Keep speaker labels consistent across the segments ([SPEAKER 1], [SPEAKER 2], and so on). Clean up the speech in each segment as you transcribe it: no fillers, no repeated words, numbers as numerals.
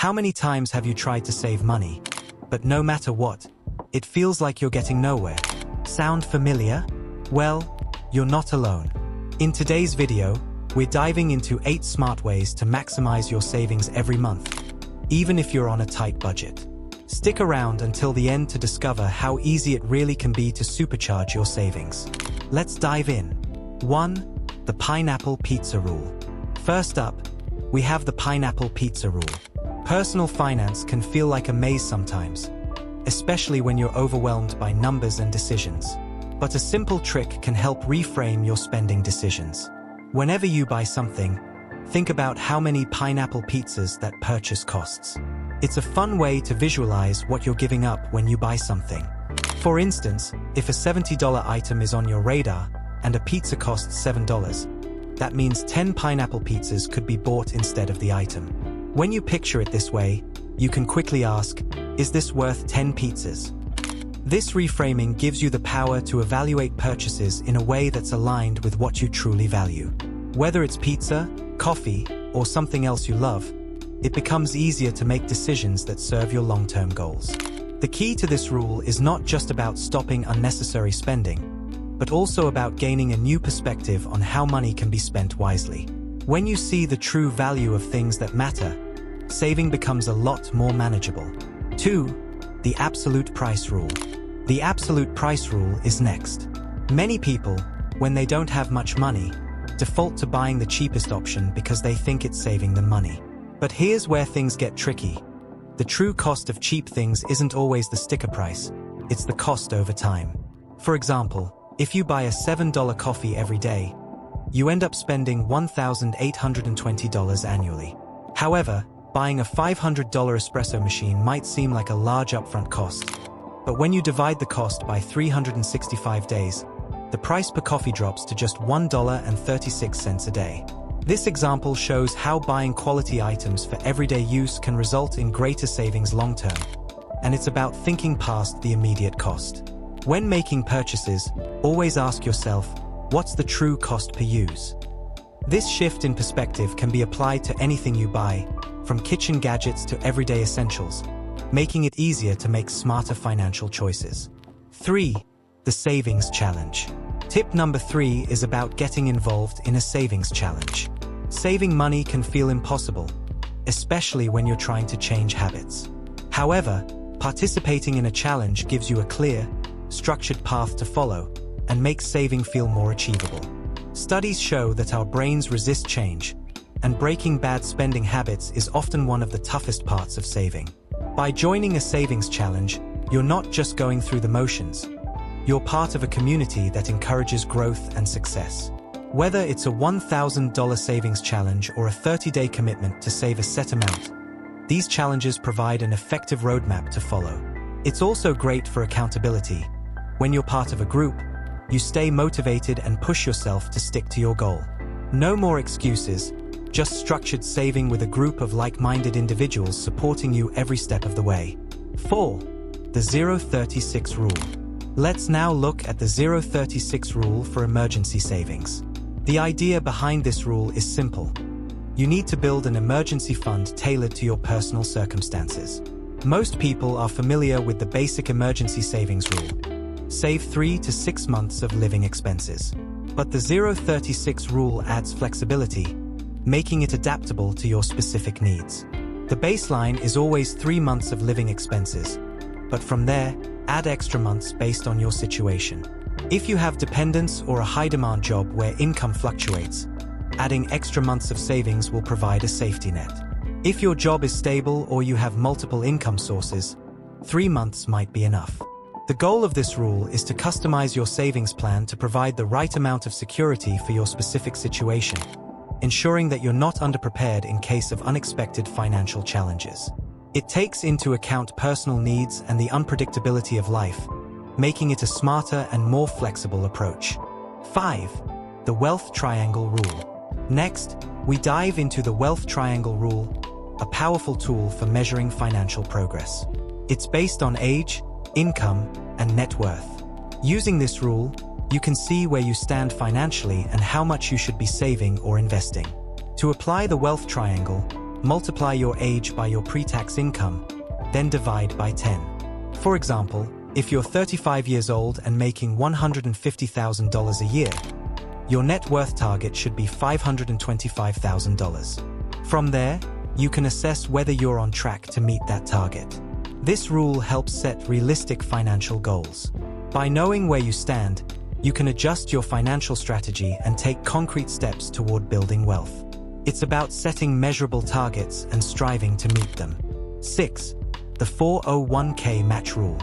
[SPEAKER 1] How many times have you tried to save money, but no matter what, it feels like you're getting nowhere? Sound familiar? Well, you're not alone. In today's video, we're diving into 8 smart ways to maximize your savings every month, even if you're on a tight budget. Stick around until the end to discover how easy it really can be to supercharge your savings. Let's dive in. 1. The Pineapple Pizza Rule. First up, we have the Pineapple Pizza Rule. Personal finance can feel like a maze sometimes, especially when you're overwhelmed by numbers and decisions. But a simple trick can help reframe your spending decisions. Whenever you buy something, think about how many pineapple pizzas that purchase costs. It's a fun way to visualize what you're giving up when you buy something. For instance, if a $70 item is on your radar and a pizza costs $7, that means 10 pineapple pizzas could be bought instead of the item. When you picture it this way, you can quickly ask, is this worth 10 pizzas? This reframing gives you the power to evaluate purchases in a way that's aligned with what you truly value. Whether it's pizza, coffee, or something else you love, it becomes easier to make decisions that serve your long-term goals. The key to this rule is not just about stopping unnecessary spending, but also about gaining a new perspective on how money can be spent wisely. When you see the true value of things that matter, saving becomes a lot more manageable. 2. The Absolute Price Rule. The Absolute Price Rule is next. Many people, when they don't have much money, default to buying the cheapest option because they think it's saving them money. But here's where things get tricky. The true cost of cheap things isn't always the sticker price, it's the cost over time. For example, if you buy a $7 coffee every day, you end up spending $1,820 annually. However, buying a $500 espresso machine might seem like a large upfront cost. But when you divide the cost by 365 days, the price per coffee drops to just $1.36 a day. This example shows how buying quality items for everyday use can result in greater savings long-term. And it's about thinking past the immediate cost. When making purchases, always ask yourself, what's the true cost per use? This shift in perspective can be applied to anything you buy, from kitchen gadgets to everyday essentials, making it easier to make smarter financial choices. 3. The Savings Challenge. Tip number 3 is about getting involved in a savings challenge. Saving money can feel impossible, especially when you're trying to change habits. However, participating in a challenge gives you a clear, structured path to follow and makes saving feel more achievable. Studies show that our brains resist change, and breaking bad spending habits is often one of the toughest parts of saving. By joining a savings challenge, you're not just going through the motions. You're part of a community that encourages growth and success. Whether it's a $1,000 savings challenge or a 30-day commitment to save a set amount, these challenges provide an effective roadmap to follow. It's also great for accountability. When you're part of a group, you stay motivated and push yourself to stick to your goal. No more excuses, just structured saving with a group of like-minded individuals supporting you every step of the way. 4. The 0-36 Rule. Let's now look at the 0-36 Rule for emergency savings. The idea behind this rule is simple. You need to build an emergency fund tailored to your personal circumstances. Most people are familiar with the basic emergency savings rule. Save 3 to 6 months of living expenses. But the 0-36 Rule adds flexibility, making it adaptable to your specific needs. The baseline is always 3 months of living expenses, but from there, add extra months based on your situation. If you have dependents or a high-demand job where income fluctuates, adding extra months of savings will provide a safety net. If your job is stable or you have multiple income sources, 3 months might be enough. The goal of this rule is to customize your savings plan to provide the right amount of security for your specific situation, ensuring that you're not underprepared in case of unexpected financial challenges. It takes into account personal needs and the unpredictability of life, making it a smarter and more flexible approach. 5. The Wealth Triangle Rule. Next, we dive into the Wealth Triangle Rule, a powerful tool for measuring financial progress. It's based on age, income, and net worth. Using this rule, you can see where you stand financially and how much you should be saving or investing. To apply the Wealth Triangle, multiply your age by your pre-tax income, then divide by 10. For example, if you're 35 years old and making $150,000 a year, your net worth target should be $525,000. From there, you can assess whether you're on track to meet that target. This rule helps set realistic financial goals. By knowing where you stand, you can adjust your financial strategy and take concrete steps toward building wealth. It's about setting measurable targets and striving to meet them. 6. The 401k match rule.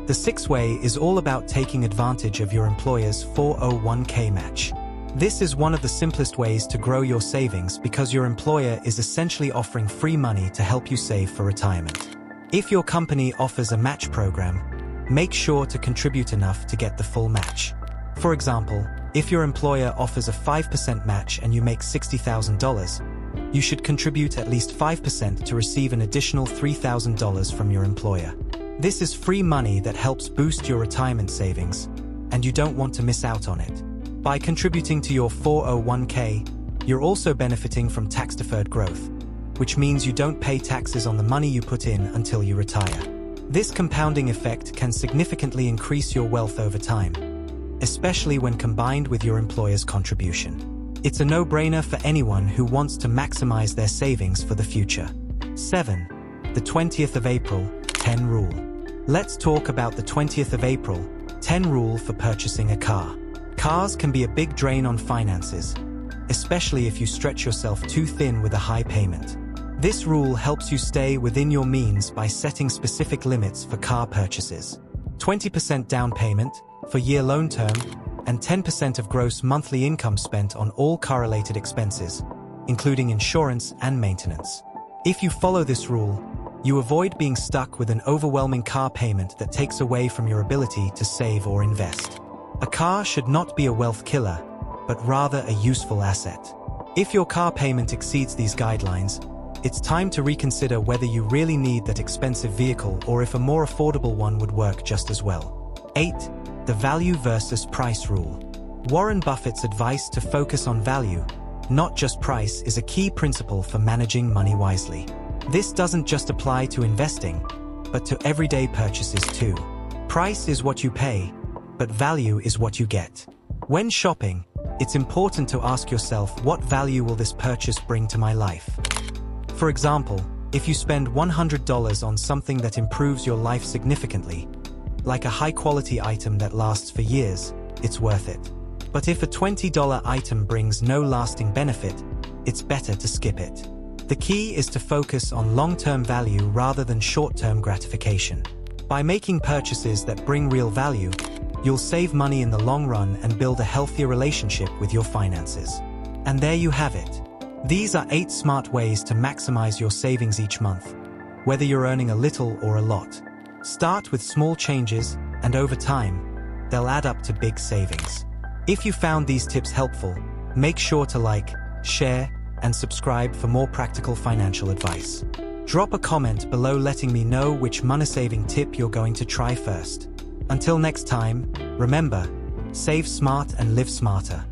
[SPEAKER 1] The 6th way is all about taking advantage of your employer's 401k match. This is one of the simplest ways to grow your savings because your employer is essentially offering free money to help you save for retirement. If your company offers a match program, make sure to contribute enough to get the full match. For example, if your employer offers a 5% match and you make $60,000, you should contribute at least 5% to receive an additional $3,000 from your employer. This is free money that helps boost your retirement savings, and you don't want to miss out on it. By contributing to your 401k, you're also benefiting from tax-deferred growth, which means you don't pay taxes on the money you put in until you retire. This compounding effect can significantly increase your wealth over time, especially when combined with your employer's contribution. It's a no-brainer for anyone who wants to maximize their savings for the future. 7. The 20th of April, 10 rule. Let's talk about the 20th of April, 10 rule for purchasing a car. Cars can be a big drain on finances, especially if you stretch yourself too thin with a high payment. This rule helps you stay within your means by setting specific limits for car purchases. 20% down payment for year loan term and 10% of gross monthly income spent on all car-related expenses, including insurance and maintenance. If you follow this rule, you avoid being stuck with an overwhelming car payment that takes away from your ability to save or invest. A car should not be a wealth killer, but rather a useful asset. If your car payment exceeds these guidelines, it's time to reconsider whether you really need that expensive vehicle or if a more affordable one would work just as well. 8. The value versus price rule. Warren Buffett's advice to focus on value, not just price, is a key principle for managing money wisely. This doesn't just apply to investing, but to everyday purchases too. Price is what you pay, but value is what you get. When shopping, it's important to ask yourself, what value will this purchase bring to my life? For example, if you spend $100 on something that improves your life significantly, like a high-quality item that lasts for years, it's worth it. But if a $20 item brings no lasting benefit, it's better to skip it. The key is to focus on long-term value rather than short-term gratification. By making purchases that bring real value, you'll save money in the long run and build a healthier relationship with your finances. And there you have it. These are 8 smart ways to maximize your savings each month, whether you're earning a little or a lot. Start with small changes, and over time, they'll add up to big savings. If you found these tips helpful, make sure to like, share, and subscribe for more practical financial advice. Drop a comment below letting me know which money-saving tip you're going to try first. Until next time, remember, save smart and live smarter.